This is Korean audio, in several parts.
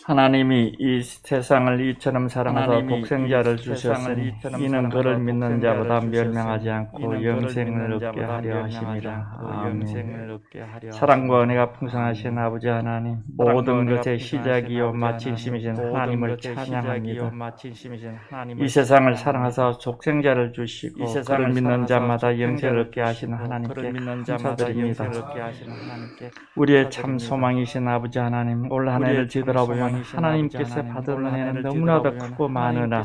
하나님이 이 세상을 이처럼 사랑하사 독생자를 주셨으니 이는 그를 믿는 자보다 멸망하지 않고 영생을 얻게 하려 하심이라. 아멘. 사랑과 은혜가 풍성하신 아버지 하나님, 모든 것의 시작이요 마침이신 하나님을 찬양합니다. 이 세상을 사랑하사 독생자를 주시고 그를 믿는 자마다 영생을 얻게 하시는 하나님께 감사드립니다. 우리의 참 소망이신 아버지 하나님, 올 한 해를 뒤돌아보면 하나님께서 받은 은혜는 너무나도 크고 많으나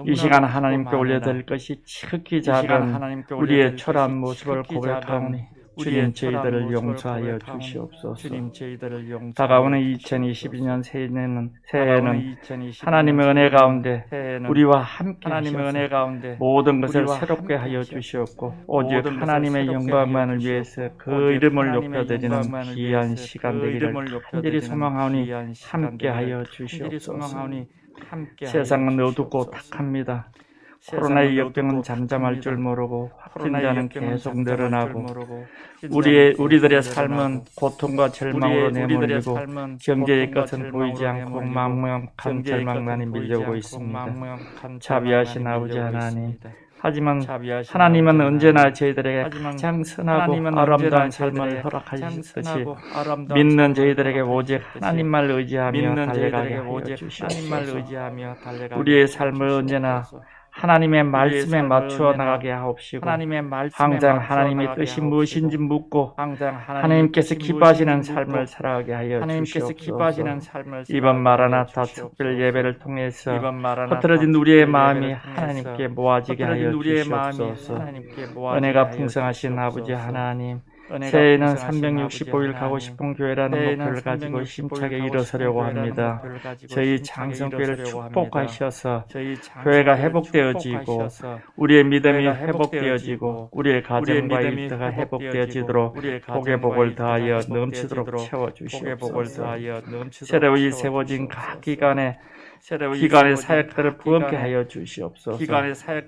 이 시간 하나님께 올려드릴 것이 지극히 작은 우리의 초라한 모습을 고백하오니 주님 저희들을 용서하여 주시옵소서. 다가오는 2022년 새해에는 하나님의 은혜 가운데 우리와 함께 하셔서 모든 것을 새롭게 하여 주시옵고 오직 하나님의 영광만을 위해서 그 이름을 높여드리는 귀한 시간 되기를 간절히 소망하오니 함께 하여 주시옵소서. 세상은 어둡고 탁합니다. 코로나의 역병은 잠잠할 줄 모르고 확진자는 계속 늘어나고 우리들의 삶은 고통과 절망으로 내몰리고 경제의 것은 보이지 않고 막막한 절망만이 밀려오고 있습니다. 자비하신 아버지 하나님, 하지만 하나님은 언제나 저희들에게 가장 선하고 아름다운 삶을 허락하시듯이 믿는 저희들에게 오직 하나님만 의지하며 달려가게 하여 주시옵소서. 우리의 삶을 언제나 하나님의 말씀에 맞추어 나가게 하옵시고 항상 하나님의 뜻이 무엇인지 묻고 하나님께서 기뻐하시는 삶을 살아가게 하여 주시옵소서. 이번 마라나타 특별 예배를 통해서 흐트러진 우리의 마음이 하나님께 모아지게 하여 주시옵소서. 은혜가 풍성하신 아버지 하나님, 새해에는 365일 가고 싶은 교회라는 목표를 가지고 힘차게 일어서려고 합니다. 저희 장성교회를 축복하셔서 교회가 회복되어지고 우리의 믿음이 회복되어지고 우리의 가정과 일터가 회복되어지도록 복의 복을 다하여 넘치도록 채워주시옵소서. 새로이 세워진 각 기관의 사역들을 부흥케 하여 주시옵소서.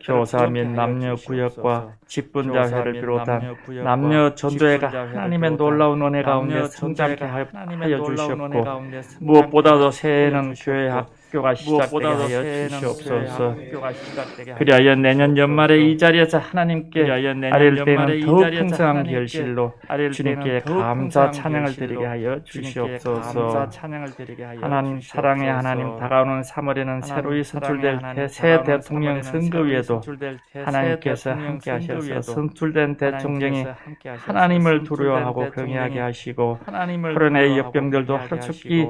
교사 및 남녀 구역과 직분자회를 비롯한 남녀 전도회가 하나님의 놀라운 은혜 가운데 성장케 하여 주시옵고 무엇보다도 새해에는 교회 학교가 시작되게 하여 주시옵소서. 그리하여 내년 연말에 이 자리에서 하나님께 아뢰를 때는 더욱 풍성한 결실로 주님께 감사 찬양을 드리게 하여 주시옵소서. 하나님, 사랑의 하나님, 다가오는 3월에는 새로이 선출될 새 대통령 선거위에도 하나님께서 함께 하셔서 선출된 대통령이 하나님을 두려워하고 경외하게 하시고 코로나의 역병들도 하루속히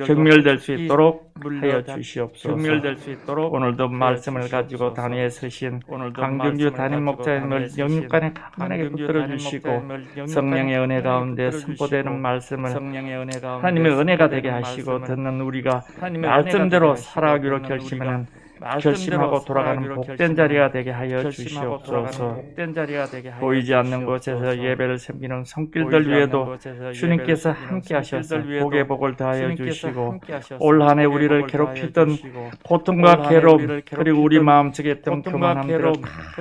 경멸될 수 있도록 하여 주시옵소서. 오늘도 말씀을 가지고 단위에 서신 강경규 담임 목사님을 영육간에 강건하게 붙들어 주시고 성령의 은혜 가운데 선포되는 말씀을 하나님의 은혜가 되게 하시고 듣는 우리가 말씀대로 살아가기로 결심하고 돌아가는 복된 자리가 되게 하여 주시옵소서. 보이지 않는 곳에서 예배를 섬기는 손길들 위에도 주님께서 함께 하셔서 복의 복을 다하여 주시고 올 한 해 우리를 괴롭히던 고통과 괴로움 그리고 우리 마음속에 있던 교만함들을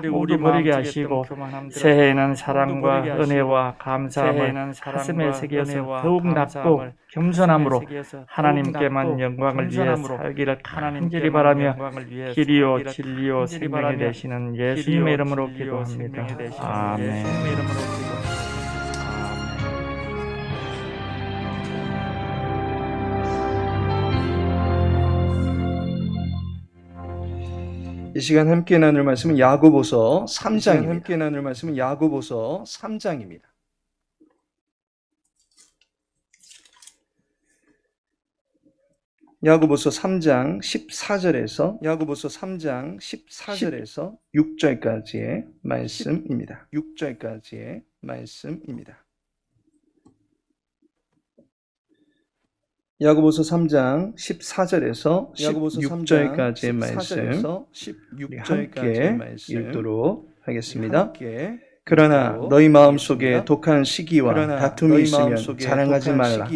모두 버리게 하시고 새해에는 사랑과 은혜와 감사함을 가슴에 새겨서 더욱 낮고 겸손함으로 하나님께만 영광을 위해 살기를 간절히 바라며 길이요 진리요 생명이 되시는 예수님의 이름으로 기도합니다. 아멘. 이 시간 함께 나눌 말씀은 야고보서 3장입니다. 야고보서 3장 14절에서 6절까지의 말씀입니다. 야고보서 3장 14절에서 16절까지의 말씀 우리 함께 읽도록 하겠습니다. 그러나 너희 마음속에 독한 시기와 다툼이 있으면 자랑하지 말라.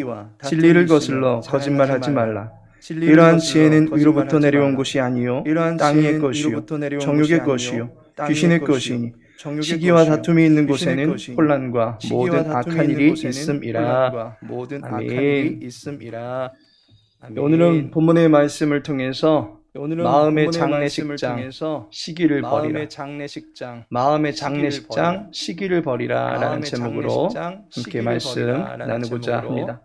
진리를 거슬러 거짓말하지 말라. 이러한 지혜는 위로부터 내려온 것이 아니요 땅의 것이요 정욕의 것이요 귀신의 것이니 시기와 다툼이 있는 곳에는 혼란과 모든 악한 일이 있음이라. 아멘. 오늘은 본문의 말씀을 통해서 마음의 장례식장 시기를 버리라. 마음의 장례식장 시기를 버리라라는 제목으로 함께 말씀 나누고자 합니다.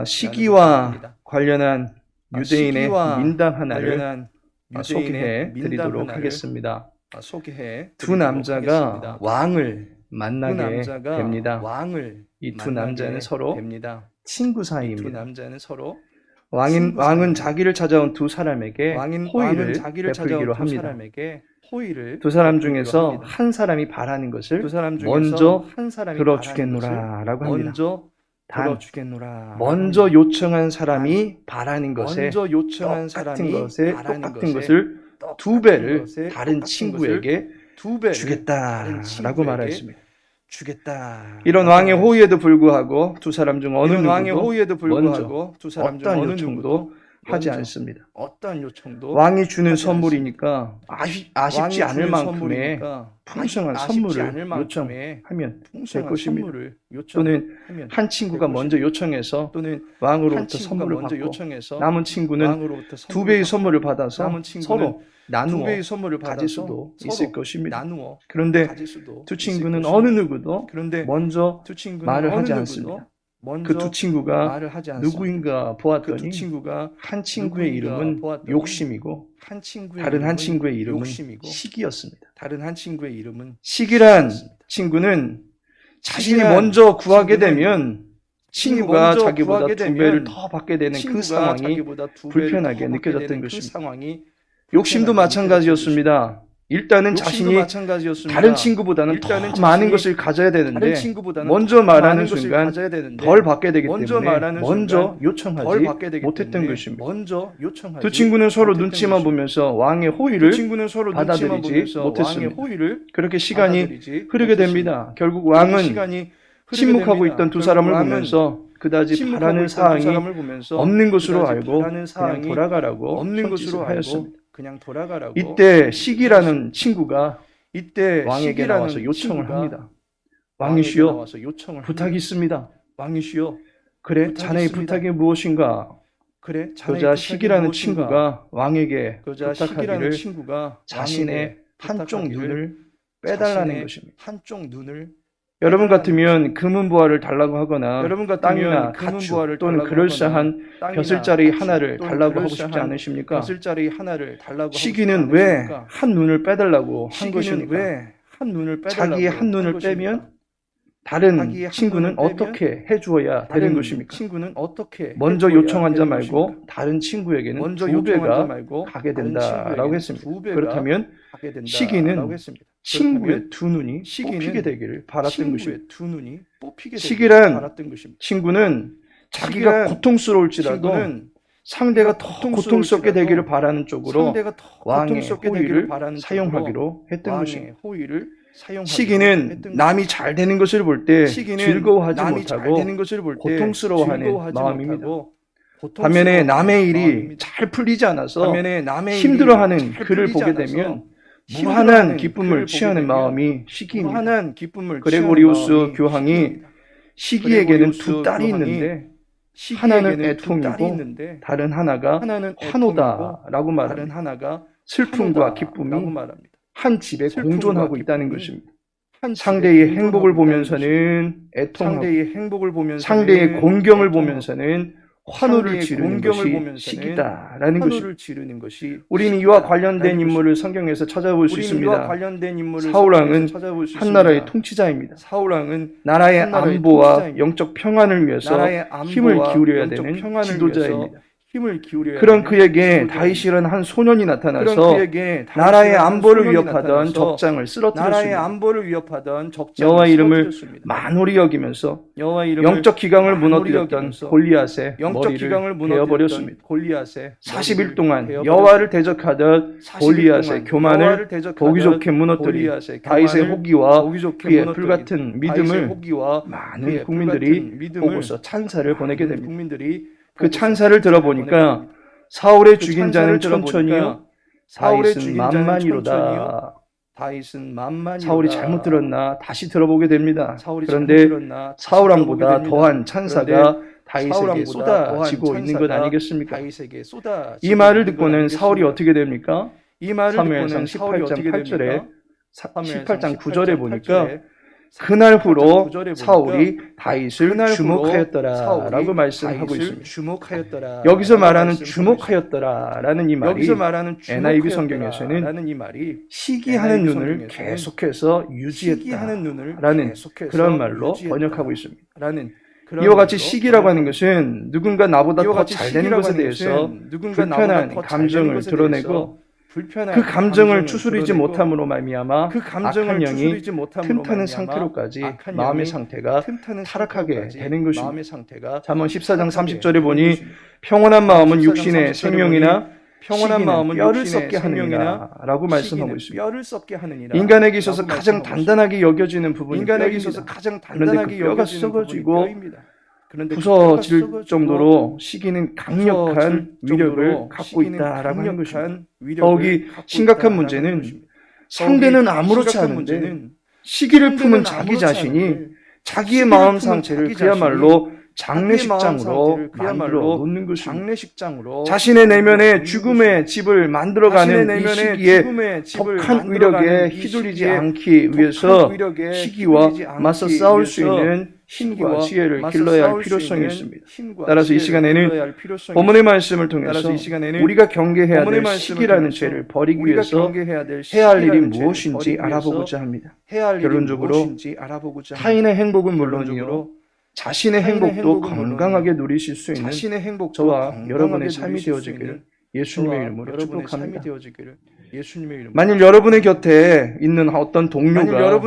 시기와 관련한 유대인의 민담 하나를 소개해 드리도록 하겠습니다. 두 남자가 왕을 만나게 됩니다. 이 두 남자는 서로 친구 사이입니다. 왕은 자기를 찾아온 두 사람에게 호의를 베풀기로 합니다. 두 사람 중에서 한 사람이 바라는 것을 먼저 들어주겠노라 라고 합니다. 단 먼저 요청한 사람이 바라는 것에 똑같은 것을 두 배를 다른 친구에게 주겠다라고 말하였습니다. 이런 왕의 호의에도 불구하고 두 사람 중 어느 누구도 먼저 어떤 요청도 하지 않습니다. 왕이 주는 선물이니까 아쉽지 않을 만큼의 풍성한 선물을 요청하면 될 것입니다. 또는 한 친구가 먼저 요청해서 왕으로부터 선물을 받고 남은 친구는 두 배의 선물을 받아서 서로 나누어 가질 수도 있을 것입니다. 그런데 두 친구는 어느 누구도 먼저 말을 하지 않습니다. 그 두 친구가 누구인가 보았더니 한 친구의 이름은 욕심이고 다른 한 친구의 이름은 시기였습니다. 시기란 친구는 자신이 먼저 구하게 되면 친구가 자기보다 두 배를 더 받게 되는 그 상황이 불편하게 느껴졌던 것입니다. 욕심도 마찬가지였습니다. 일단은 자신이 다른 친구보다는 더 많은 것을 가져야 되는데 먼저 말하는 순간 덜 받게 되기 때문에 먼저 요청하지 못했던 것입니다. 두 친구는 서로 눈치만 보면서 왕의 호의를 받아들이지 못했습니다. 그렇게 시간이 흐르게 됩니다. 결국 왕은 침묵하고 있던 두 사람을 보면서 그다지 바라는 사항이 없는 것으로 알고 그냥 돌아가라고 손짓을 하였습니다. 이때 시기라는 친구가 왕에게 나와서 요청을 합니다. 왕이시여, 부탁이 있습니다. 그래, 자네의 부탁이 무엇인가? 그러자 시기라는 친구가 왕에게 부탁하기를 자신의 한쪽 눈을 빼달라는 것입니다. 여러분 같으면 금은보화를 달라고 하거나 땅이나 가축 또는 그럴싸한 벼슬자리 하나를 달라고 하고 싶지 않으십니까? 시기는 왜 한 눈을 빼달라고 한 것입니까? 자기의 한 눈을 빼면 다른 친구는 어떻게 해주어야 되는 것입니까? 먼저 요청한 자 말고 다른 친구에게는 두 배가 가게 된다라고 했습니다. 그렇다면 시기는 친구의 두 눈이 뽑히게 되기를 바랐던 것입니다. 시기란 친구는 자기가 고통스러울지라도 상대가 더 고통스럽게 되기를 바라는 쪽으로 왕의 호의를 사용하기로 했던 것입니다. 시기는 남이 잘 되는 것을 볼 때 즐거워하지 못하고 고통스러워하는 마음입니다. 반면에 남의 일이 잘 풀리지 않아서 힘들어하는 그를 보게 되면 무한한 기쁨을 취하는 마음이 시기입니다. 그레고리우스 교황이 시기에게는 두 딸이 있는데 하나는 애통이고 다른 하나가 환호다라고 말합니다. 슬픔과 기쁨이 한 집에 공존하고 있다는 것입니다. 상대의 행복을 보면서는 애통하고 상대의 공경을 보면서는 환호를 지르는 것이 시기다라는 것입니다. 우리는 이와 관련된 인물을 성경에서 찾아볼 수 있습니다. 사울왕은 한 나라의 통치자입니다. 나라의 안보와 영적 평안을 위해서 힘을 기울여야 되는 지도자입니다. 그런 그에게 다윗이라는 한 소년이 나타나서 나라의 안보를 위협하던 적장을 쓰러뜨렸습니다. 여호와 이름을 만홀히 여기면서 영적 기강을 무너뜨렸던 골리앗의 머리를 베어버렸습니다. 40일 동안 여호와를 대적하던 골리앗의 교만을 보기 좋게 무너뜨린 다윗의 호기와 그의 불같은 믿음을 많은 국민들이 보고서 찬사를 보내게 됩니다. 그 찬사를 들어보니까 사울의 죽인 자는 천천히요 다윗은 만만이로다. 다윗은 만만히 사울이 잘못 들었나 다시 들어보게 됩니다. 그런데 사울 왕보다 더한 찬사가 다윗에게 쏟아지고 있는 것 아니겠습니까? 이 말을 듣고는 사울이 어떻게 됩니까? 사무엘상 18장 8절에 18장 9절에 보니까 그날 후로 사울이 다윗을 주목하였더라 라고 말씀하고 있습니다. 여기서 말하는 주목하였더라라는 이 말이 NIV 성경에서는 시기하는 눈을 계속해서 유지했다라는 그런 말로 번역하고 있습니다. 이와 같이 시기라고 하는 것은 누군가 나보다 더 잘 되는 것에 대해서 불편한 감정을 드러내고 그 감정을 추스리지 못함으로 말미암아 악한 영이 틈타는 상태로까지 마음의 상태가 타락하게 되는 것입니다. 잠언 14장 30절에 보니 평온한 마음은 육신의 생명이나 뼈를 썩게 하느니라 라고 말씀하고 있습니다. 인간에게 있어서 가장 단단하게 여겨지는 부분이 뼈입니다. 그런데 그 뼈가 썩어지고 부서질 정도로 시기는 강력한 위력을 갖고 있다라고 하는 것입니다. 더욱이 심각한 문제는 상대는 아무렇지 않은데 시기를 품은 자기 자신이 자기의 마음 상태를 그야말로 장례식장으로 만들어 놓는 것입니다. 자신의 내면에 죽음의 집을 만들어가는 이 시기에 독한 위력에 휘둘리지 않기 위해서 시기와 맞서 싸울 수 있는 힘과 지혜를 길러야 할 필요성이 있습니다. 따라서 이 시간에는 본문의 말씀을 통해서 우리가 경계해야 될 시기라는 죄를 버리기 위해서 해야 할 일이 무엇인지 알아보고자 합니다. 결론적으로 타인의 행복은 물론이요 자신의 행복도 건강하게 누리실 수 있는 저와 여러분의 삶이 되어지기를 예수님의 이름으로 축복합니다. 만일 여러분의 곁에 있는 어떤 동료가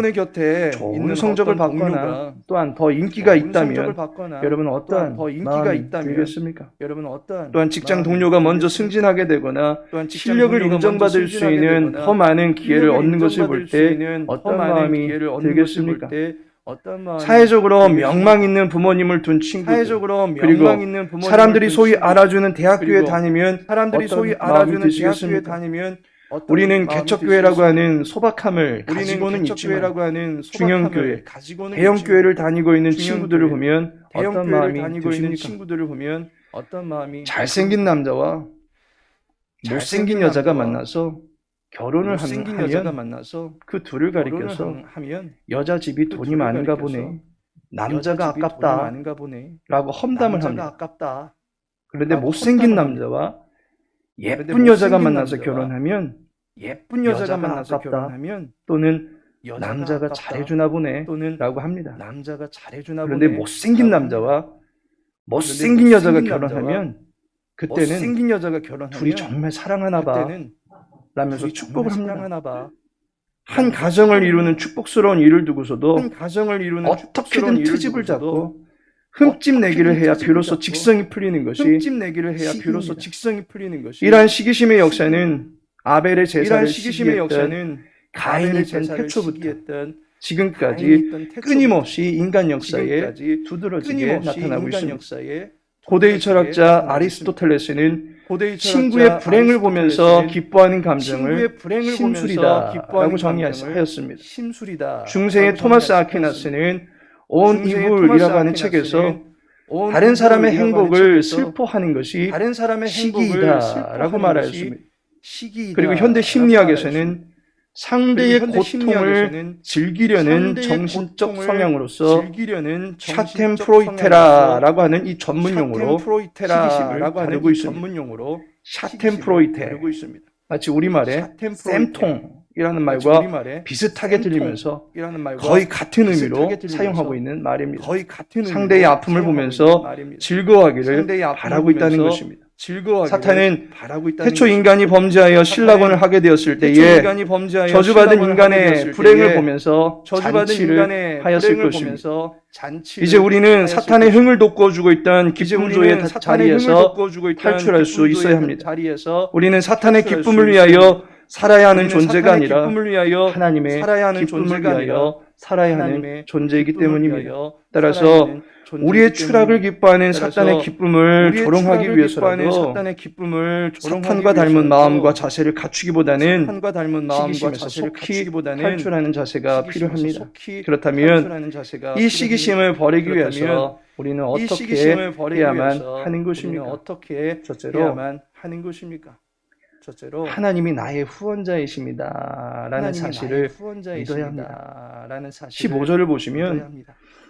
좋은 성적을 받거나 또한 더 인기가 있다면 여러분은 어떠한 마음이 들겠습니까? 또한 직장 동료가 먼저 승진하게 되거나 실력을 인정받을 수 있는 더 많은 기회를 얻는 것을 볼 때 어떤 마음이 들겠습니까? 사회적으로 명망 있는 부모님을 둔 친구들, 그리고 사람들이 소위 알아주는 대학교에 다니면 어떤 마음이 드시겠습니까? 우리는 개척교회라고 하는 소박함을 가지고는 있지만 중형교회, 대형교회를 다니고 있는 친구들을 보면 어떤 마음이 드십니까? 잘생긴 남자와 못생긴 여자가 만나서 결혼을 하면 그 둘을 가리켜서 여자 집이 돈이 많은가 보네, 남자가 아깝다 라고 험담을 합니다. 그런데 못생긴 남자와 예쁜 여자가 만나서 결혼하면 여자가 아깝다 또는 남자가 잘해주나 보네 라고 합니다. 그런데 못생긴 남자와 못생긴 여자가 결혼하면 그때는 둘이 정말 사랑하나 봐 라면서 축복을 합니다. 한 가정을 이루는 축복스러운 일을 두고서도 어떻게든 트집을 잡고 흠집 내기를 해야 비로소 직성이 풀리는 것이 시기입니다. 이러한 시기심의 역사는 아벨의 제사를 시기했던 가인이 있던 태초부터 지금까지 끊임없이 인간 역사에 두드러지게 나타나고 있습니다. 고대의 철학자 아리스토텔레스는 친구의 불행을 보면서 기뻐하는 감정을 심술이다라고 정의하였습니다. 중세의 토마스 아퀴나스는 온 이불이라고 하는 책에서 다른 사람의 행복을 슬퍼하는 것이 시기이다라고 말하였습니다. 그리고 현대 심리학에서는 상대의 고통을 즐기려는 정신적 성향으로서 샤텐프로이테라라고 하는 이 전문 용어로 시기심을 다루고 있습니다. 샤텐프로이테, 마치 우리말의 쌤통이라는 말과 비슷하게 들리면서 거의 같은 의미로 사용하고 있는 말입니다. 상대의 아픔을 보면서 즐거워하기를 바라고 있다는 것입니다. 사탄은 태초 인간이 범죄하여 신락원을 하게 되었을 때에 저주받은 인간의 불행을 보면서 잔치를 하였을 것입니다. 이제 우리는 사탄의 흥을 돋궈주고 있던 기쁨조의 자리에서 탈출할 수 있어야 합니다. 우리는 사탄의 기쁨을 위하여 살아야 하는 존재가 아니라 하나님의 기쁨을 위하여 살아야 하는 존재이기 때문입니다. 따라서 우리의 추락을 기뻐하는 사탄의 기쁨을 조롱하기 위해서라도 사탄과 닮은 마음과 자세를 갖추기보다는 시기심에서 속히 탈출하는 자세가 필요합니다. 그렇다면 이 시기심을 버리기 위해서 우리는 어떻게 해야만 하는 것입니까? 첫째로 하나님이 나의 후원자이십니다 라는 사실을 믿어야 합니다. 15절을 보시면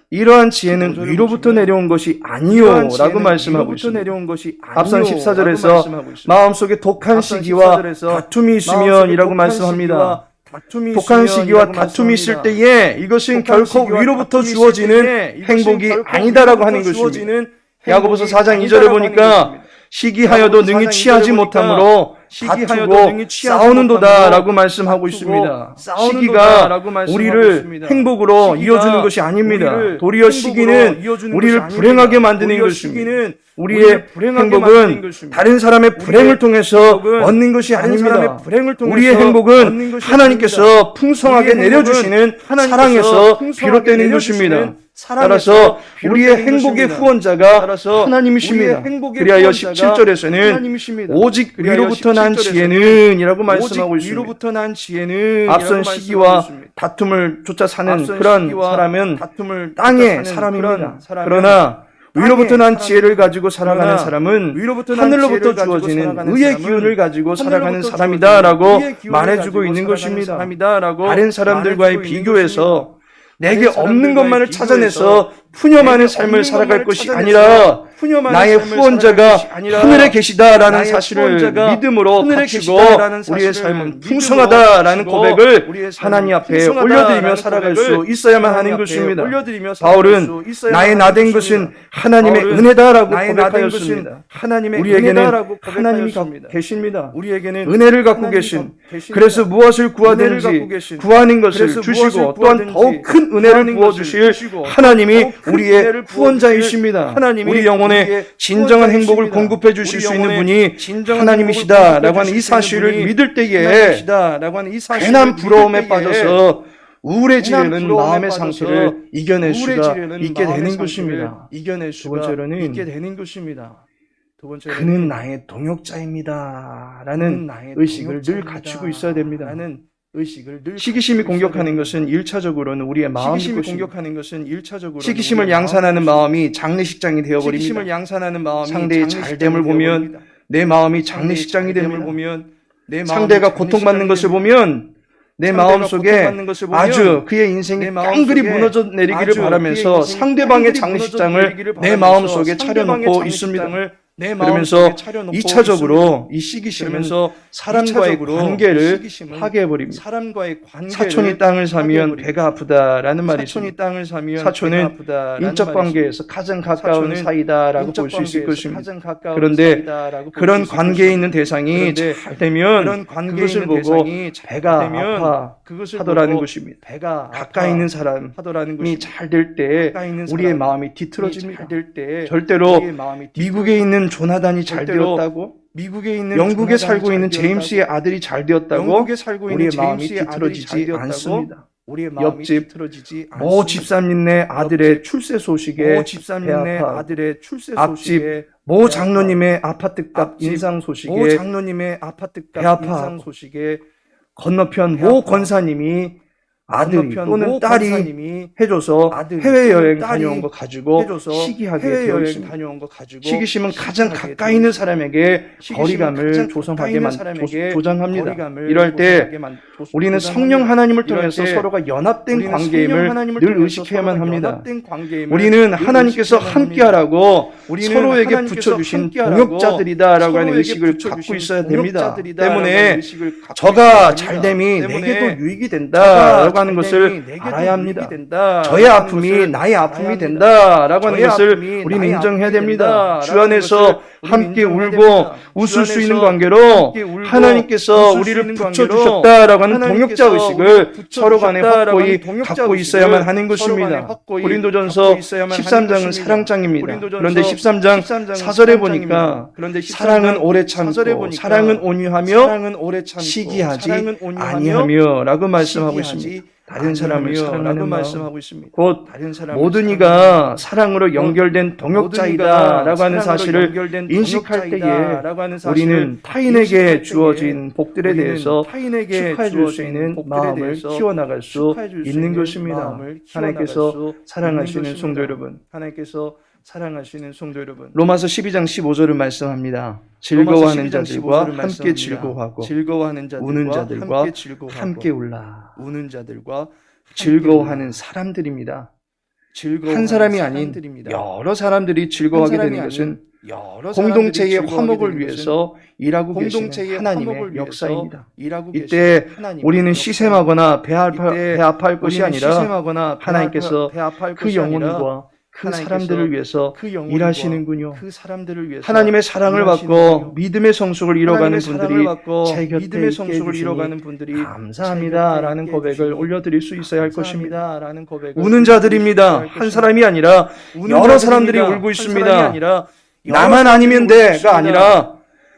이러한 지혜는 위로부터 내려온 것이 아니요 라고 말씀하고 있습니다. 앞선 14절에서 마음속에 독한 시기와 다툼이 있으면 이라고 말씀합니다. 독한 시기와 다툼이 있을 때에 이것은 결코 위로부터 주어지는 행복이 아니다라고 하는 것입니다. 야고보서 4장 2절에 보니까 시기하여도 능히 취하지 못하므로 다투고 싸우는도다 라고 말씀하고 있습니다. 시기가 우리를 행복으로 이어주는 것이 아닙니다. 도리어 시기는 우리를 불행하게 만드는 것입니다. 우리의 행복은 다른 사람의 불행을 통해서 얻는 것이 아닙니다. 우리의 행복은 하나님께서 풍성하게 내려주시는 사랑에서 비롯되는 것입니다. 따라서 우리의 행복의 후원자가 하나님이십니다. 그리하여 17절에서는 오직 위로부터 난 지혜는 이라고 말씀하고 있습니다. 앞선 시기와 다툼을 쫓아 사는 그런 사람은 땅의 사람입니다. 그러나 위로부터 난 지혜를 가지고 살아가는 사람은 하늘로부터 주어지는 의의 기운을 가지고 살아가는 사람이다라고 말해주고 있는 것입니다. 다른 사람들과의 비교에서 내게 없는 것만을 찾아내서 푸념하는 삶을 살아갈 것이 아니라 나의 후원자가 하늘에 계시다라는 사실을 믿음으로 갖추고 우리의 삶은 풍성하다라는 고백을 하나님 앞에 올려드리며 살아갈 수 있어야만 하는 것입니다. 바울은 나의 나된 것은 하나님의 은혜다라고 고백하였습니다. 우리에게는 하나님이 계십니다. 은혜를 갖고 계신, 그래서 무엇을 구하든지 구하는 것을 주시고 또한 더욱 큰 은혜를 부어주실 하나님이 우리의 후원자이십니다. 우리 영혼의 진정한 행복을 공급해 주실 수 있는 분이 하나님이시다라고 하는 이 사실을 믿을 때에 괜한 부러움에 빠져서 우울해지는 마음의 상태를 이겨낼 수가 있게 되는 것입니다. 두 번째로는 그는 나의 동역자입니다 라는 의식을 늘 갖추고 있어야 됩니다. 시기심이 공격하는 것은 1차적으로는 우리의 마음일 것입니다. 시기심을 양산하는 마음이 장례식장이 되어버립니다. 상대의 잘됨을 보면 내 마음이 장례식장이 됩니다. 상대가 고통받는 것을 보면 내 마음속에 아주 그의 인생이 깡그리 무너져 내리기를 바라면서 상대방의 장례식장을 내 마음속에 차려놓고 있습니다. 그러면서 2차적으로 이 시기심은 사람과의 관계를 파괴해버립니다. 사촌이 땅을 사면 배가 아프다라는 말이 있습니다. 사촌은 인적 관계에서 가장 가까운 사이다라고 볼 수 있을 것입니다. 그런데 그런 관계에 있는 대상이 잘 되면 그것을 보고 배가 아파 하더라는 것입니다. 가까이 있는 사람이 잘 될 때 우리의 마음이 뒤틀어집니다. 절대로 미국에 있는 조나단이 잘 되었다고, 영국에 살고 있는 제임스의 아들이 잘 되었다고 우리의 마음이 뒤틀어지지 않습니다. 옆집 모 집사님네 아들의 출세 소식에 배 아파, 앞집 모 장로님의 아파트값 인상 소식에 배 아파, 건너편 모 권사님이 아들이 또는 딸이 해줘서 해외여행 다녀온 거 가지고 시기하게 되어 있습니다. 시기심은 가장 가까이 있는 사람에게 거리감을 조장합니다. 이럴 때 우리는 성령 하나님을 통해서 서로가 연합된 관계임을 늘 의식해야만 합니다. 우리는 하나님께서 함께하라고 서로에게 붙여주신 동역자들이다라고 하는 의식을 갖고 있어야 됩니다. 때문에 저가 잘됨이 내게도 유익이 된다라고 하는 것을 알아야 합니다. 저의 아픔이 나의 아픔이 된다라고 하는 것을 우리는 인정해야 됩니다. 주 안에서 함께 울고 웃을 수 있는 관계로 하나님께서 우리를 붙여주셨다라고 하는 동역자 의식을 서로 간에 확고히 갖고 있어야만 하는 것입니다. 고린도전서 13장은 사랑장입니다. 그런데 13장 4절에 보니까 사랑은 오래 참고 사랑은 온유하며 시기하지 아니하며 라고 말씀하고 있습니다. 다른 사람을 사랑하는 마음, 말씀하고 있습니다. 곧 다른 사람을 모든 사랑하는 이가 사랑으로 연결된 동역자이다라고 하는 사실을 연결된 인식할 때에 동역자이다라고 하는 사실을 우리는 타인에게 인식할 주어진 복들에 우리는 대해서 타인에게 축하해 줄 수 주어진 있는 복들에 마음을 대해서 키워나갈 수 축하해 줄수 있는 있는 것입니다. 마음을 하나님께서 키워나갈 수 사랑하시는 있는 성도 것입니다. 여러분, 하나님께서 사랑하시는 성도 여러분, 로마서 12장 15절을 말씀합니다. 즐거워하는 자들과 함께 즐거워하고 즐거워하는 우는 자들과 함께 즐거워하고 함께 울라. 우는 자들과 즐거워하는 사람들입니다. 한 사람이 아닌 여러 사람들이 즐거워하게 되는 것은 공동체의 화목을 위해서 일하고 계시는 하나님의 역사입니다. 이때 우리는 시샘하거나 배합할 것이 아니라 하나님께서 그 영혼과 그 사람들을 위해서 일하시는군요. 하나님의 사랑을 받고 믿음의 성숙을 이뤄가는 분들이 제 곁에 있게 해주시니 감사합니다라는 고백을 올려드릴 수 있어야 할 것입니다. 우는 자들입니다. 한 사람이 아니라 여러 사람들이 울고 있습니다. 나만 아니면 돼가 아니라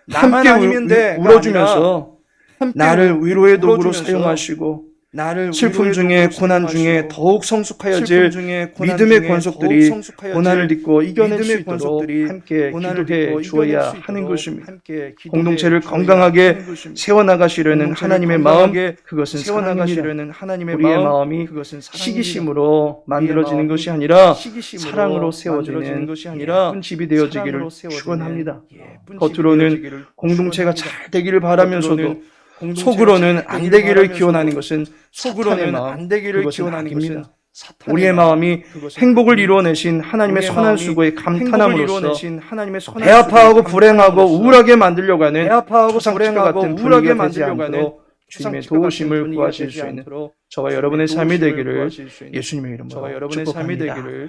함께 울어주면서 나를 위로의 도구로 사용하시고 슬픔 중에 고난 중에 더욱 성숙하여질 믿음의 권속들이 고난을 딛고 이겨낼 수 있도록 함께 기도해 주어야 하는 것입니다. 공동체를 건강하게 세워나가시려는 하나님의 마음, 그것은 사랑입니다. 우리의 마음이 시기심으로 만들어지는 것이 아니라 사랑으로 세워지는 예쁜 집이 되어지기를 축원합니다. 겉으로는 공동체가 잘 되기를 바라면서도 속으로는 안 되기를 기원하는 것은 사탄의 마음, 그것은 악입니다. 우리의 마음이 행복을 이루어내신 하나님의 선한 수고에 감탄함으로써 배아파하고 불행하고 우울하게 만들려고 하는 초상집과 같은 분위기가 되지 않도록 주님의 도우심을 구하실 수 있는 저와 여러분의 삶이 되기를 예수님의 이름으로 축복합니다.